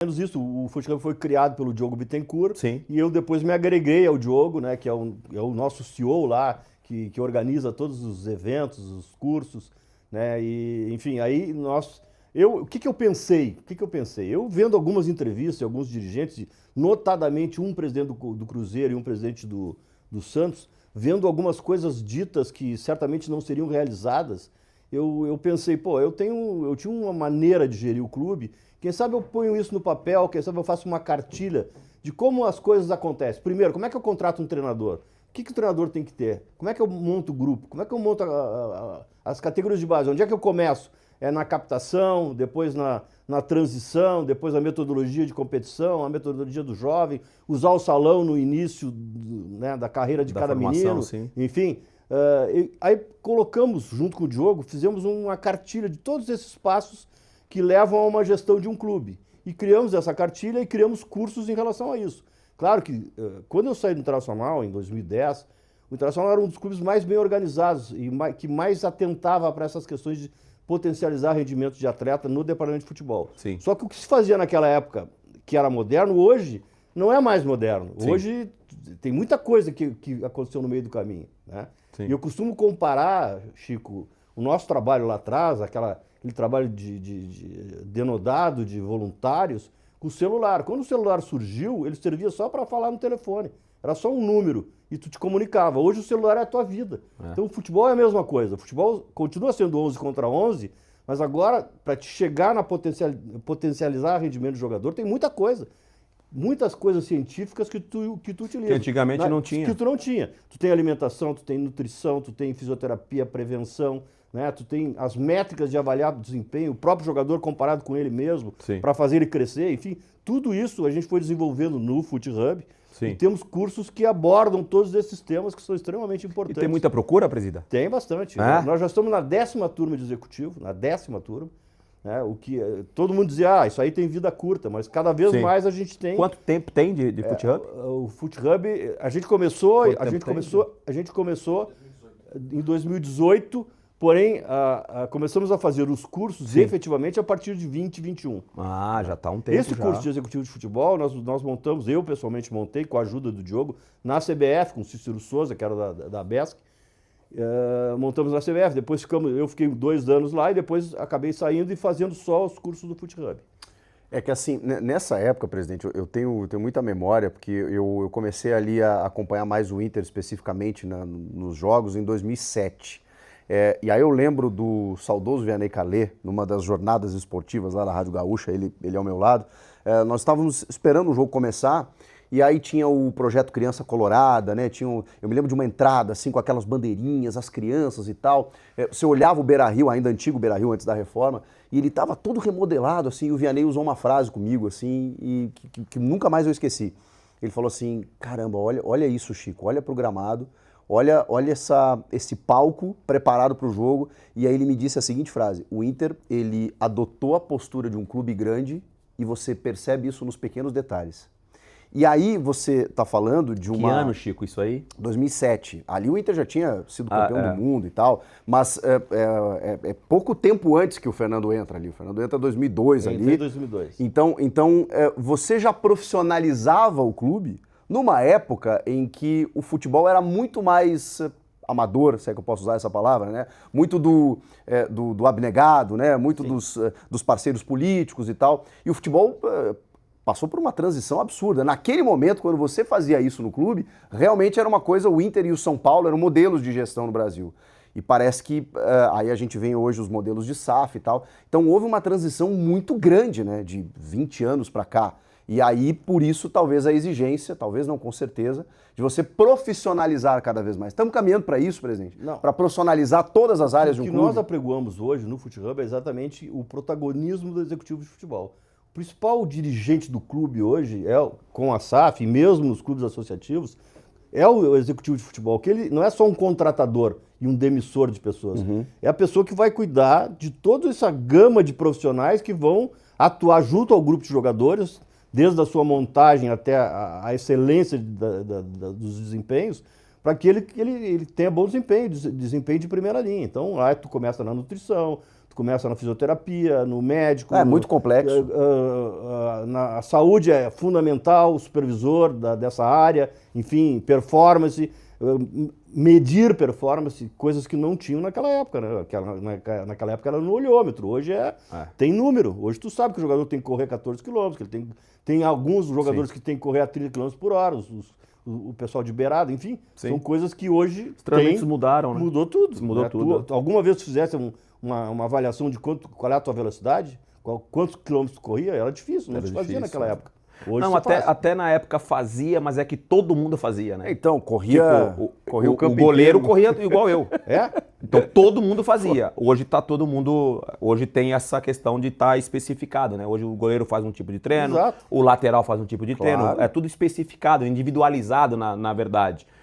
menos isso, o Fute Hub foi criado pelo Diogo Bittencourt. Sim. E eu depois me agreguei ao Diogo, né, que é o nosso CEO lá, que organiza todos os eventos, os cursos, né, e enfim, aí o que eu pensei? Eu vendo algumas entrevistas de alguns dirigentes, notadamente um presidente do Cruzeiro e um presidente do Santos, vendo algumas coisas ditas que certamente não seriam realizadas, eu pensei, pô, eu tinha uma maneira de gerir o clube, quem sabe eu ponho isso no papel, quem sabe eu faço uma cartilha de como as coisas acontecem. Primeiro, como é que eu contrato um treinador? O que o treinador tem que ter? Como é que eu monto o grupo? Como é que eu monto as categorias de base? Onde é que eu começo? É na captação, depois na transição, depois a metodologia de competição, a metodologia do jovem, usar o salão no início né, da carreira de cada menino, sim. enfim. Aí colocamos, junto com o Diogo, fizemos uma cartilha de todos esses passos que levam a uma gestão de um clube. E criamos essa cartilha e criamos cursos em relação a isso. Claro que quando eu saí do Internacional, em 2010, o Internacional era um dos clubes mais bem organizados e que mais atentava para essas questões de potencializar rendimento de atleta no departamento de futebol. Sim. Só que o que se fazia naquela época, que era moderno, hoje não é mais moderno. Sim. Hoje tem muita coisa que aconteceu no meio do caminho, né? Sim. E eu costumo comparar, Chico, o nosso trabalho lá atrás, aquele trabalho denodado de voluntários, com o celular. Quando o celular surgiu, ele servia só para falar no telefone. Era só um número e tu te comunicava. Hoje o celular é a tua vida. Então o futebol é a mesma coisa. O futebol continua sendo 11 contra 11, mas agora, para te chegar na potencializar o rendimento do jogador, tem muita coisa. Muitas coisas científicas que tu utiliza. Que antigamente não tinha. Que tu não tinha. Tu tem alimentação, tu tem nutrição, tu tem fisioterapia, prevenção, né? Tu tem as métricas de avaliar o desempenho, o próprio jogador comparado com ele mesmo, para fazer ele crescer, enfim. Tudo isso a gente foi desenvolvendo no Fute Hub. Sim. E temos cursos que abordam todos esses temas que são extremamente importantes. E tem muita procura, presida? Tem bastante. Nós já estamos na 10ª turma de executivo, na 10ª turma. O que todo mundo dizia, isso aí tem vida curta, mas cada vez mais a gente tem. Quanto tempo tem de Fute Hub? O Fute Hub, a gente começou em 2018, porém começamos a fazer os cursos efetivamente a partir de 2021. Já está um tempo. Esse curso de executivo de futebol nós montamos, eu pessoalmente montei com a ajuda do Diogo, na CBF, com o Cícero Souza, que era da BESC. Montamos na CBF, depois eu fiquei 2 anos lá e depois acabei saindo e fazendo só os cursos do Fute Hub. É que assim, nessa época, presidente, eu tenho muita memória, porque eu comecei ali a acompanhar mais o Inter especificamente nos jogos em 2007. E aí eu lembro do saudoso Vianney Calê, numa das jornadas esportivas lá da Rádio Gaúcha, ele ao meu lado. Nós estávamos esperando o jogo começar. E aí tinha o projeto Criança Colorada, né? Eu me lembro de uma entrada assim com aquelas bandeirinhas, as crianças e tal. Você olhava o Beira-Rio, ainda antigo Beira-Rio antes da reforma, e ele estava todo remodelado assim. E o Vianney usou uma frase comigo assim e que nunca mais eu esqueci. Ele falou assim: "Caramba, olha isso, Chico, olha pro gramado, olha esse palco preparado para o jogo". E aí ele me disse a seguinte frase: "O Inter, ele adotou a postura de um clube grande e você percebe isso nos pequenos detalhes". E aí você está falando de uma... Que ano, Chico, isso aí? 2007. Ali o Inter já tinha sido campeão do mundo e tal, mas é pouco tempo antes que o Fernando entra ali. O Fernando entra em 2002 ali. Em 2002. Então você já profissionalizava o clube numa época em que o futebol era muito mais amador, se é que eu posso usar essa palavra, né? Muito do abnegado, né? Muito dos parceiros políticos e tal. E o futebol... passou por uma transição absurda. Naquele momento, quando você fazia isso no clube, realmente era uma coisa, o Inter e o São Paulo eram modelos de gestão no Brasil. E parece que aí a gente vê hoje os modelos de SAF e tal. Então houve uma transição muito grande, né, de 20 anos para cá. E aí, por isso, talvez a exigência, talvez não com certeza, de você profissionalizar cada vez mais. Estamos caminhando para isso, presidente? Para profissionalizar todas as áreas de um clube? O que nós apregoamos hoje no Fute Hub é exatamente o protagonismo do executivo de futebol. O principal dirigente do clube hoje, com a SAF, e mesmo nos clubes associativos, é o executivo de futebol, que ele não é só um contratador e um demissor de pessoas. É a pessoa que vai cuidar de toda essa gama de profissionais que vão atuar junto ao grupo de jogadores, desde a sua montagem até a excelência dos desempenhos, para que ele tenha bom desempenho de primeira linha. Então, lá tu começa na nutrição, tu começa na fisioterapia, no médico. É muito complexo. A saúde é fundamental, o supervisor dessa área, enfim, performance, medir performance, coisas que não tinham naquela época, né? Naquela época era no olhômetro, hoje tem número. Hoje tu sabe que o jogador tem que correr 14 km, que ele tem alguns jogadores que tem que correr a 30 km por hora, o pessoal de beirada, enfim, são coisas que hoje Os treinamentos mudaram, né? Mudou tudo. Mudou tudo. Alguma vez tu fizesse uma avaliação de qual é a tua velocidade, quantos quilômetros tu corria, era difícil, não se fazia naquela época. Hoje Não, até na época fazia, mas é que todo mundo fazia, né? Então, corria O campo goleiro inteiro. corria igual eu. É? Então todo mundo fazia. Hoje tá todo mundo. Hoje tem essa questão de estar especificado, né? Hoje o goleiro faz um tipo de treino, Exato. o lateral faz um tipo de treino. Claro. É tudo especificado, individualizado, na verdade.